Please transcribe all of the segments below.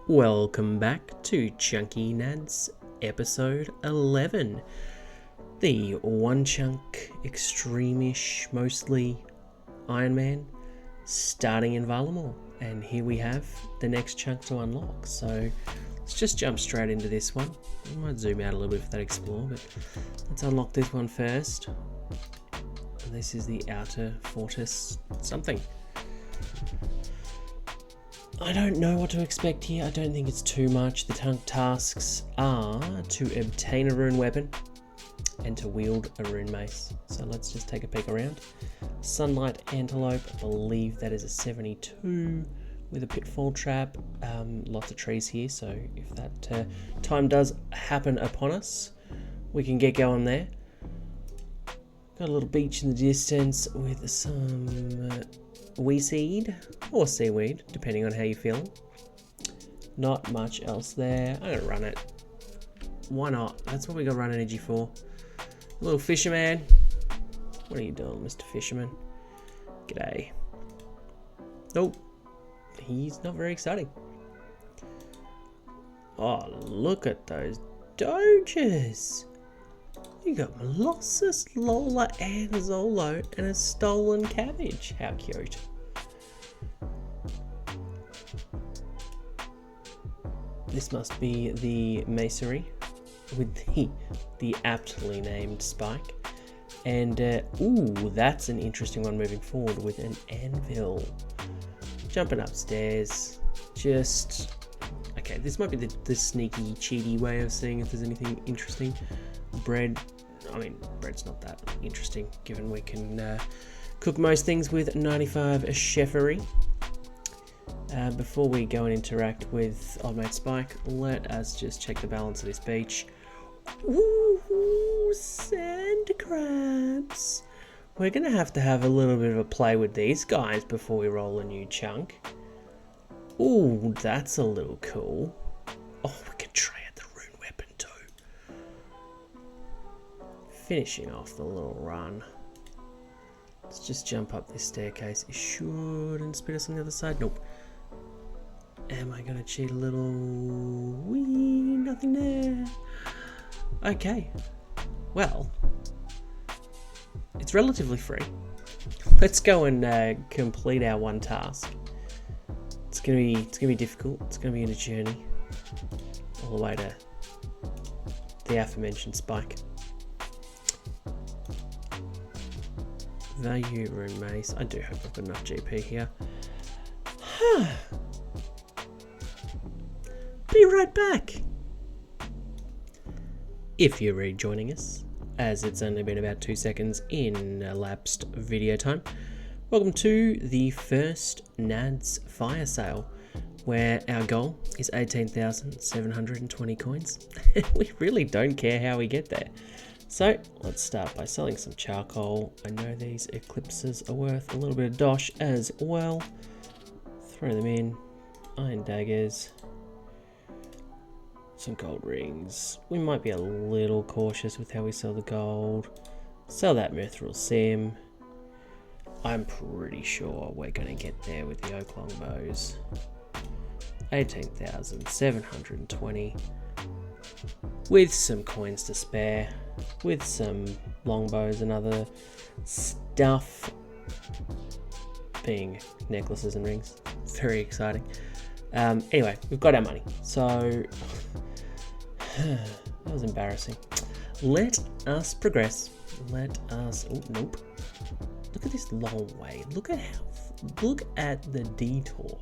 Welcome back to ChunkyNadz episode 11. The one chunk, extreme-ish, mostly Iron Man, starting in Valamor. And here we have the next chunk to unlock. So let's just jump straight into this one. I might zoom out a little bit for that explore, but let's unlock this one first. And this is the outer fortress something. I don't know what to expect here. I don't think it's too much. The tasks are to obtain a rune weapon and to wield a rune mace. So let's just take a peek around. Sunlight Antelope, I believe that is a 72 with a pitfall trap. Lots of trees here, so if that time does happen upon us, we can get going there. Got a little beach in the distance with some wee seed or seaweed, depending on how you're feeling. Not much else there. I'm gonna run it. Why not? That's what we got run energy for. Little fisherman. What are you doing, Mr. Fisherman? G'day. Oh, he's not very exciting. Oh, look at those doges. You got Molossus, Lola, and Zolo, and a stolen cabbage. How cute. This must be the Macery with the aptly named Spike. And, ooh, that's an interesting one moving forward with an anvil. Jumping upstairs. Just... Okay, this might be the sneaky, cheaty way of seeing if there's anything interesting. Bread. I mean, bread's not that interesting, given we can cook most things with 95 chefery. Before we go and interact with Old Mate Spike, let us just check the balance of this beach. Ooh, sand crabs. We're going to have a little bit of a play with these guys before we roll a new chunk. Ooh, that's a little cool. Oh, we can try out the rune weapon too. Finishing off the little run. Let's just jump up this staircase. It shouldn't spit us on the other side. Nope. Am I going to cheat a little? Wee, nothing there. Okay. Well, it's relatively free. Let's go and complete our one task. It's gonna be difficult. It's gonna be in a journey all the way to the aforementioned Spike. Value rune mace. I do hope I've got enough GP here. Be right back. If you're rejoining us, as it's only been about 2 seconds in elapsed video time, welcome to the first Nadz fire sale, where our goal is 18,720 coins. We really don't care how we get there. So let's start by selling some charcoal. I know these eclipses are worth a little bit of dosh as well. Throw them in. Iron daggers. Some gold rings. We might be a little cautious with how we sell the gold. Sell that mithril sim. I'm pretty sure we're going to get there with the oak longbows. 18,720. With some coins to spare. With some longbows and other stuff. Being necklaces and rings. Very exciting. Anyway, we've got our money. So... that was embarrassing. Let us progress. Let us... Oh, nope. Look at this long way. Look at the detour.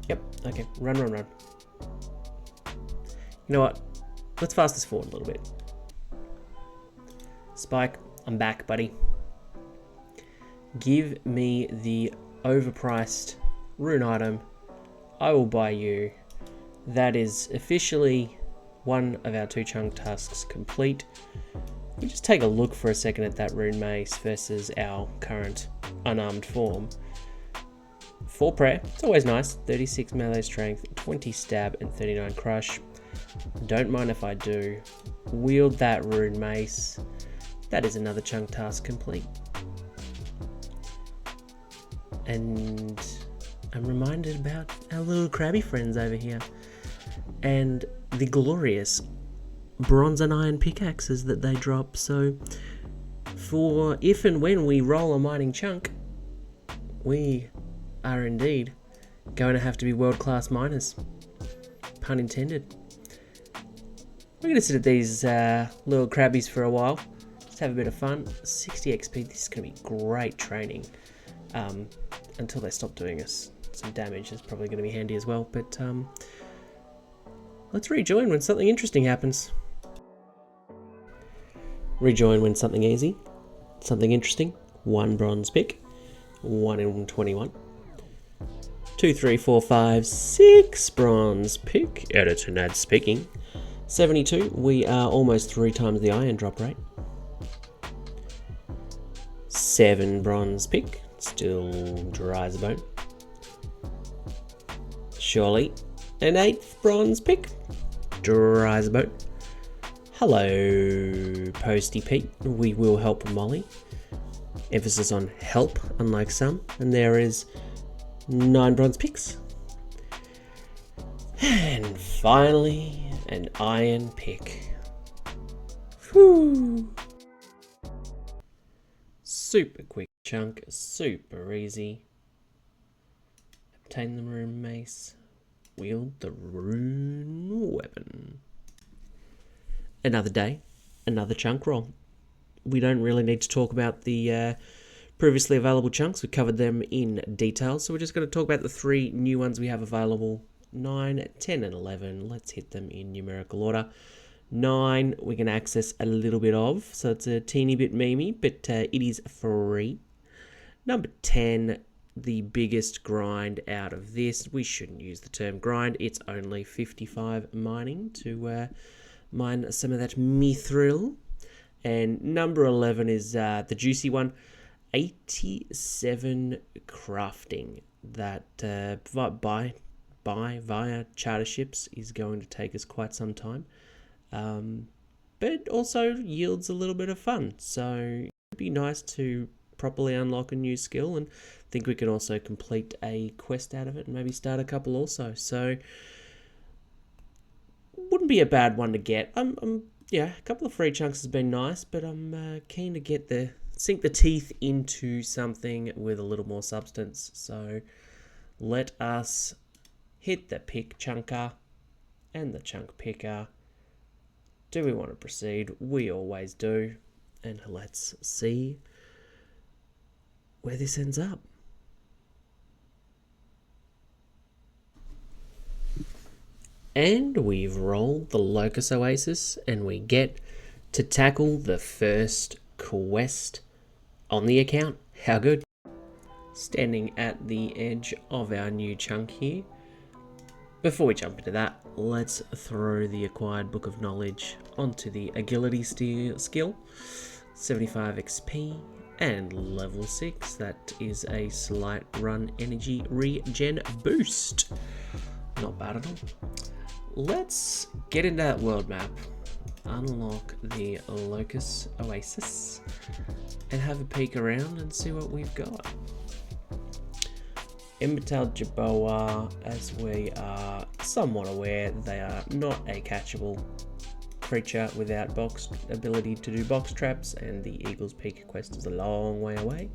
Yep, okay. Run. You know what? Let's fast this forward a little bit. Spike, I'm back, buddy. Give me the overpriced rune item. I will buy you. That is officially one of our 2 chunk tasks complete. We just take a look for a second at that rune mace versus our current unarmed form. 4 prayer, it's always nice. 36 melee strength, 20 stab, and 39 crush. Don't mind if I do. Wield that rune mace. That is another chunk task complete. And I'm reminded about our little crabby friends over here and the glorious bronze and iron pickaxes that they drop. So for if and when we roll a mining chunk, we are indeed going to have to be world-class miners. Pun intended. We're going to sit at these little crabbies for a while, just have a bit of fun. 60 XP, this is going to be great training until they stop doing us some damage. That's probably going to be handy as well, but let's rejoin when something interesting happens. Rejoin when something easy, something interesting. 1 bronze pick, 1 in 21. 2, 3, 4, 5, 6 bronze pick. Editor Nadz speaking. 72. We are almost 3 times the iron drop rate. 7 bronze pick. Still dry as a bone. Surely an 8th bronze pick. Dry as a bone. Hello, Posty Pete. We will help Molly. Emphasis on help, unlike some. And there is 9 bronze picks. And finally, an iron pick. Whew. Super quick chunk, super easy. Obtain the rune mace. Wield the rune weapon. Another day, another chunk roll. We don't really need to talk about the previously available chunks. We covered them in detail, so we're just going to talk about the 3 new ones we have available. 9, 10 and 11. Let's hit them in numerical order. 9 we can access a little bit of, so it's a teeny bit memey, but it is free. Number 10, the biggest grind out of this. We shouldn't use the term grind. It's only 55 mining to mine some of that mithril. And number 11 is the juicy one, 87 crafting. That via charter ships is going to take us quite some time, but also yields a little bit of fun. So it'd be nice to properly unlock a new skill, and I think we can also complete a quest out of it and maybe start a couple also. So wouldn't be a bad one to get. Yeah, a couple of free chunks has been nice, but I'm keen to get sink the teeth into something with a little more substance. So let us hit the pick chunker and the chunk picker. Do we want to proceed? We always do. And let's see where this ends up. And we've rolled the Locust Oasis, and we get to tackle the first quest on the account. How good? Standing at the edge of our new chunk here. Before we jump into that, let's throw the acquired book of knowledge onto the agility skill. 75 XP and level 6. That is a slight run energy regen boost. Not bad at all. Let's get into that world map, unlock the Locust Oasis, and have a peek around and see what we've got. Embertail Jerboa, as we are somewhat aware, they are not a catchable creature without ability to do box traps, and the Eagle's Peak quest is a long way away.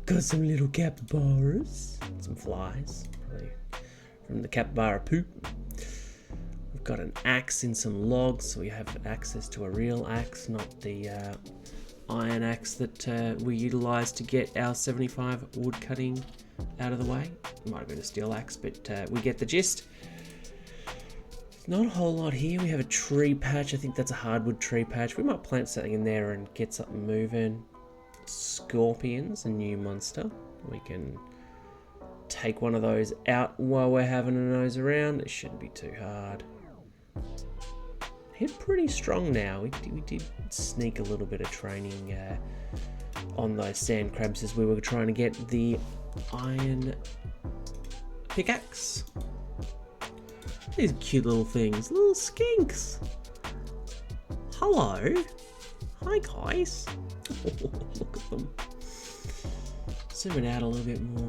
Got some little capybaras, some flies, probably from the capybara poop. We've got an axe in some logs, so we have access to a real axe, not the iron axe that we utilise to get our 75 wood cutting out of the way. Might have been a steel axe, but we get the gist. Not a whole lot here. We have a tree patch. I think that's a hardwood tree patch. We might plant something in there and get something moving. Scorpions, a new monster. We can take one of those out while we're having a nose around. It shouldn't be too hard. Hit pretty strong now. We did sneak a little bit of training on those sand crabs as we were trying to get the iron pickaxe. These cute little things, little skinks. Hello. Hi guys. Oh, look at them. Zoom it out a little bit more.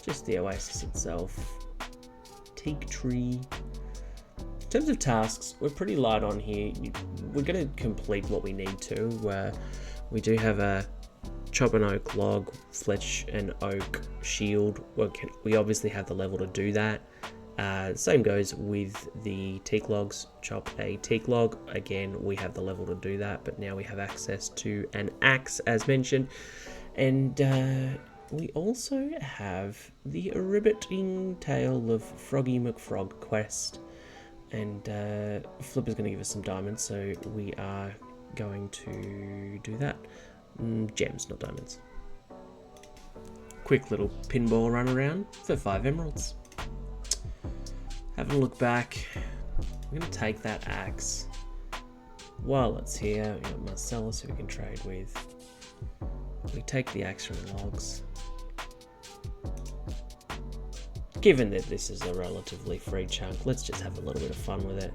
just the oasis itself. Teak tree. In terms of tasks, we're pretty light on here. We're going to complete what we need to. We do have a chop an oak log, fletch an oak shield. We obviously have the level to do that. Same goes with the teak logs. Chop a teak log. Again, we have the level to do that, but now we have access to an axe, as mentioned. And we also have the Ribbiting Tale of Froggy McFrog quest. And Flipper's going to give us some diamonds, so we are going to do that. Gems, not diamonds. Quick little pinball run around for 5 emeralds. Having a look back, I'm going to take that axe. While it's here, we've got Marcellus who we can trade with. We take the axe from the logs. Given that this is a relatively free chunk, let's just have a little bit of fun with it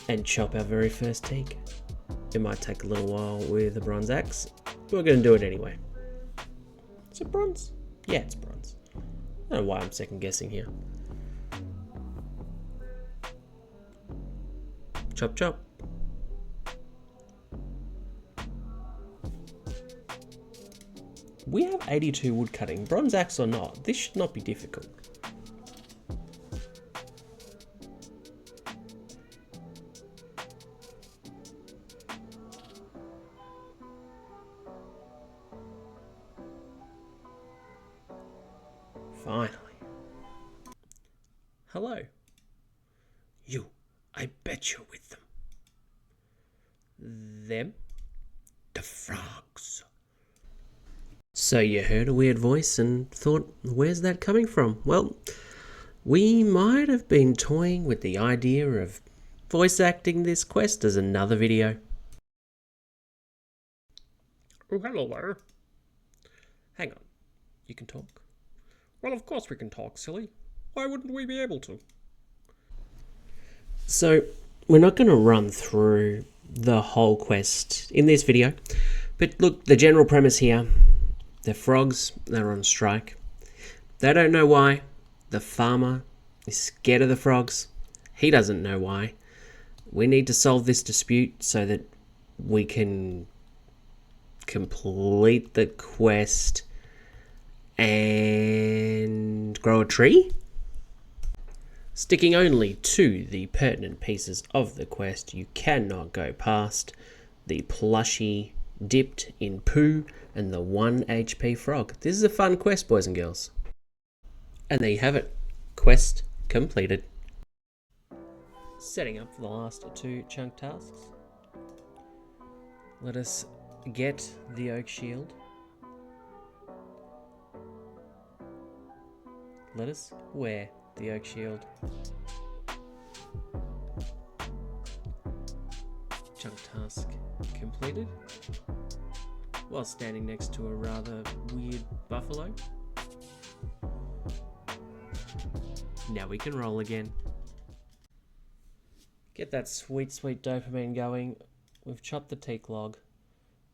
and chop our very first teak. It might take a little while with a bronze axe, but we're going to do it anyway. Is it bronze? Yeah, it's bronze. I don't know why I'm second guessing here. Chop chop. We have 82 wood cutting, bronze axe or not. This should not be difficult. Finally. Hello. You. I bet you're with them. Them? The frogs. So you heard a weird voice and thought, where's that coming from? Well, we might have been toying with the idea of voice acting this quest as another video. Oh, hello there. Hang on. You can talk? Well, of course we can talk, silly. Why wouldn't we be able to? So, we're not going to run through the whole quest in this video. But look, the general premise here, the frogs, they're on strike. They don't know why. The farmer is scared of the frogs. He doesn't know why. We need to solve this dispute so that we can complete the quest and grow a tree. Sticking only to the pertinent pieces of the quest, you cannot go past the plushie dipped in poo and the 1 HP frog. This is a fun quest, boys and girls. And there you have it. Quest completed. Setting up for the last 2 chunk tasks. Let us get the oak shield. Let us wear the oak shield. Chunk task completed. While standing next to a rather weird buffalo. Now we can roll again. Get that sweet, sweet dopamine going. We've chopped the teak log.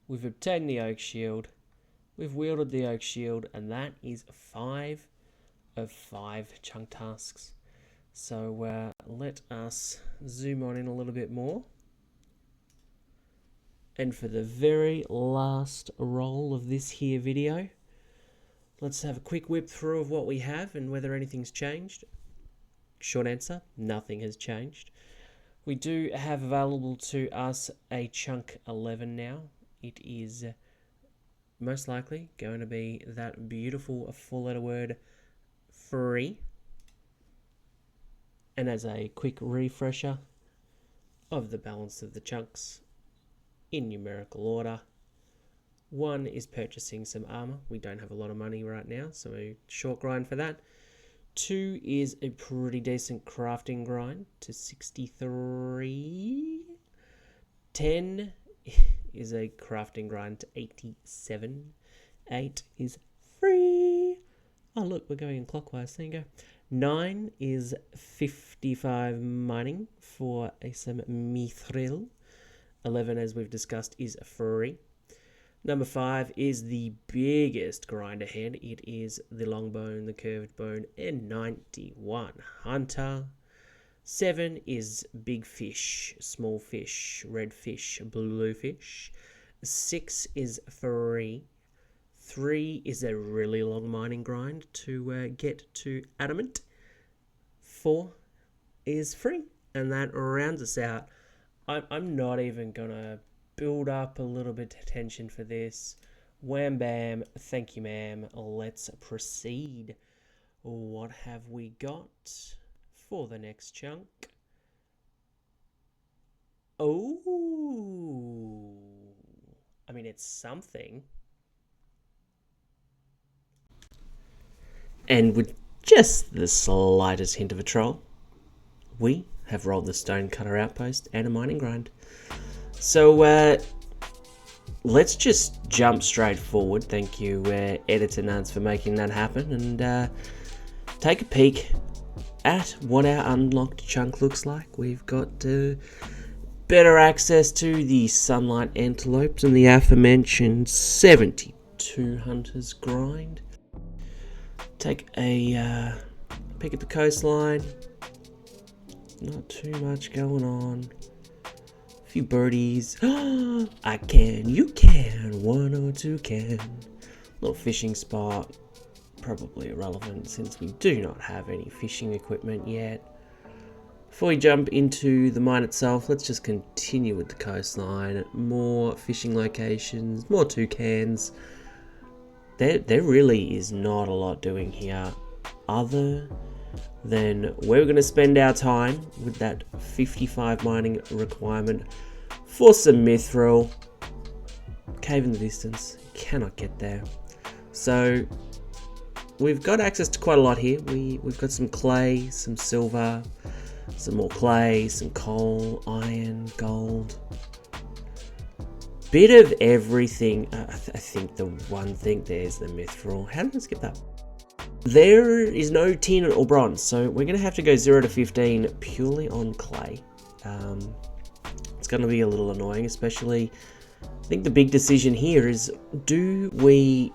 We've obtained the oak shield. We've wielded the oak shield, and that is 5 of 5 chunk tasks. So let us zoom on in a little bit more. And for the very last roll of this here video, let's have a quick whip through of what we have and whether anything's changed. Short answer, nothing has changed. We do have available to us a chunk 11 now. It is most likely going to be that beautiful 4-letter word, free. And as a quick refresher of the balance of the chunks in numerical order, 1 is purchasing some armor. We don't have a lot of money right now, so a short grind for that. 2 is a pretty decent crafting grind to 63. 10 is a crafting grind to 87. 8 is free. Oh look, we're going in clockwise, there you go. 9 is 55 mining for some mithril. 11, as we've discussed, is free. Number 5 is the biggest grind ahead. It is the long bone, the curved bone, and 91 Hunter. 7 is big fish, small fish, red fish, blue fish. 6 is free. 3 is a really long mining grind to get to adamant. 4 is free, and that rounds us out. I'm not even gonna build up a little bit of tension for this. Wham bam, thank you ma'am, let's proceed. What have we got for the next chunk? Oh, I mean, it's something. And with just the slightest hint of a troll, we have rolled the Stonecutter Outpost and a mining grind. So let's just jump straight forward. Thank you, Editor Nadz, for making that happen, and take a peek at what our unlocked chunk looks like. We've got better access to the Sunlight Antelopes and the aforementioned 72 Hunters grind. Take a peek at the coastline. Not too much going on. A few birdies. I can, you can, 1 or 2 can. Little fishing spot. Probably irrelevant since we do not have any fishing equipment yet. Before we jump into the mine itself, let's just continue with the coastline. More fishing locations, more toucans. There really is not a lot doing here other than where we're going to spend our time with that 55 mining requirement for some mithril. Cave in the distance, cannot get there. So we've got access to quite a lot here. We've got some clay, some silver, some more clay, some coal, iron, gold. Bit of everything. I think the one thing, there's the mithril. How did I skip that? There is no tin or bronze, so we're going to have to go 0 to 15 purely on clay. It's going to be a little annoying, especially, I think the big decision here is, do we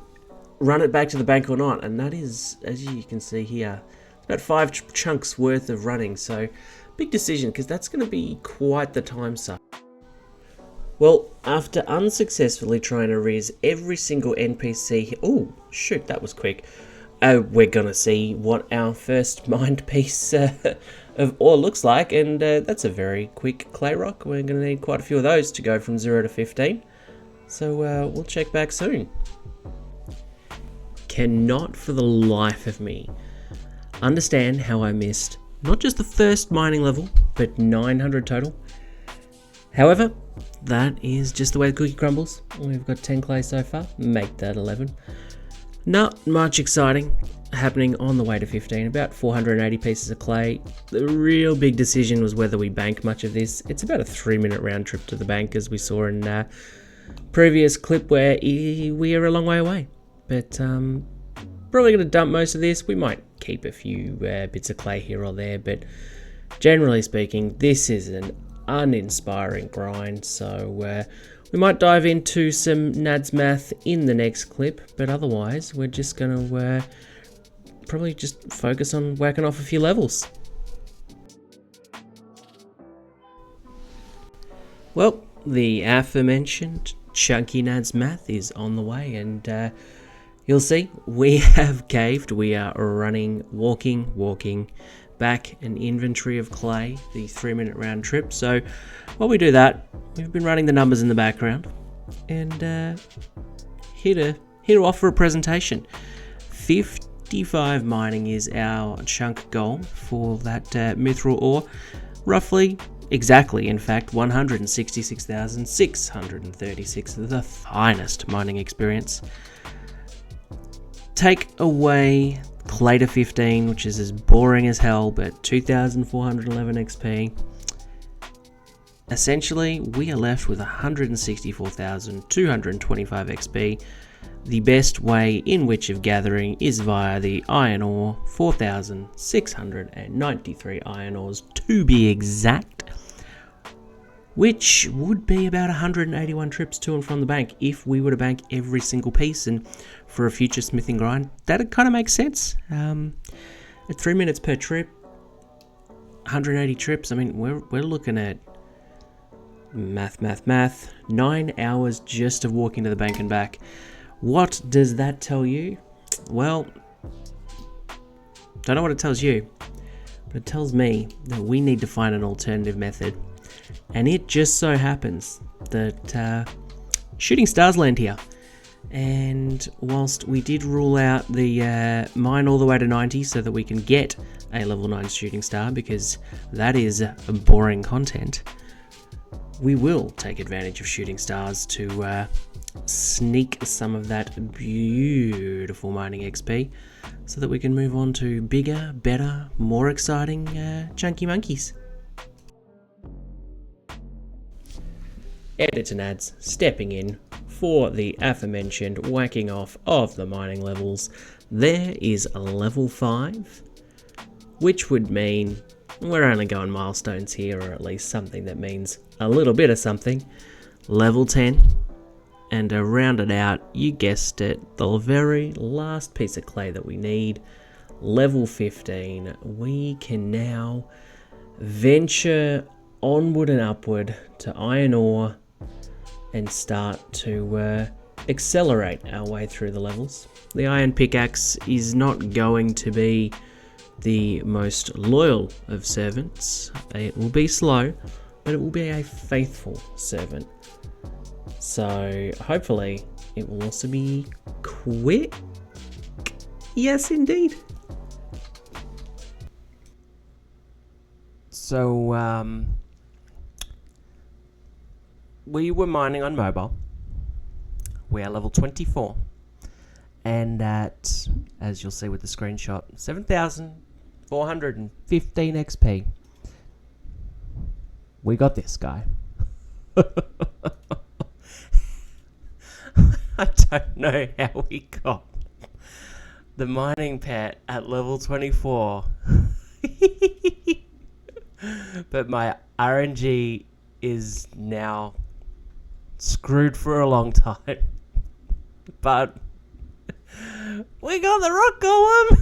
run it back to the bank or not? And that is, as you can see here, about 5 chunks worth of running, so big decision, because that's going to be quite the time suck. Well, after unsuccessfully trying to raise every single NPC, oh shoot, that was quick. We're gonna see what our first mined piece of ore looks like, and that's a very quick clay rock. We're gonna need quite a few of those to go from 0 to 15. So we'll check back soon. Cannot for the life of me understand how I missed not just the first mining level, but 900 total. However, that is just the way the cookie crumbles. We've got 10 clay so far, make that 11. Not much exciting happening on the way to 15, about 480 pieces of clay. The real big decision was whether we bank much of this. It's about a 3-minute round trip to the bank, as we saw in previous clip where we are a long way away. But probably going to dump most of this. We might keep a few bits of clay here or there, but generally speaking, this is an uninspiring grind, so we might dive into some Nadz math in the next clip, but otherwise we're just going to probably just focus on whacking off a few levels. Well, the aforementioned ChunkyNadz math is on the way, and you'll see we have caved. We are running, walking back an inventory of clay, the 3-minute round trip. So while we do that, we've been running the numbers in the background, and here to offer a presentation. 55 mining is our chunk goal for that mithril ore. Roughly, exactly, in fact, 166,636, the finest mining experience. Take away clay to 15, which is as boring as hell, but 2,411 XP. Essentially, we are left with 164,225 XP. The best way in which of gathering is via the iron ore, 4,693 iron ores to be exact. which would be about 181 trips to and from the bank if we were to bank every single piece. And for a future smithing grind, that kind of makes sense. At 3 minutes per trip, 180 trips, I mean, we're looking at math, 9 hours just of walking to the bank and back. What does that tell you? Well, don't know what it tells you, but it tells me that we need to find an alternative method. And it just so happens that shooting stars land here. And whilst we did rule out the mine all the way to 90 so that we can get a level 9 shooting star, because that is boring content, we will take advantage of shooting stars to sneak some of that beautiful mining XP so that we can move on to bigger, better, more exciting chunky monkeys. Editor Nadz stepping in for the aforementioned whacking off of the mining levels. There is a level 5, which would mean we're only going milestones here, or at least something that means a little bit of something. Level 10, and to round it out, you guessed it, the very last piece of clay that we need, level 15. We can now venture onward and upward to iron ore and start to accelerate our way through the levels. The iron pickaxe is not going to be the most loyal of servants. It will be slow, but it will be a faithful servant. So hopefully it will also be quick. Yes, indeed. So we were mining on mobile. We are level 24. And at, as you'll see with the screenshot, 7,415 XP. We got this, guy. I don't know how we got the mining pet at level 24. But my RNG is now screwed for a long time. But we got the rock golem.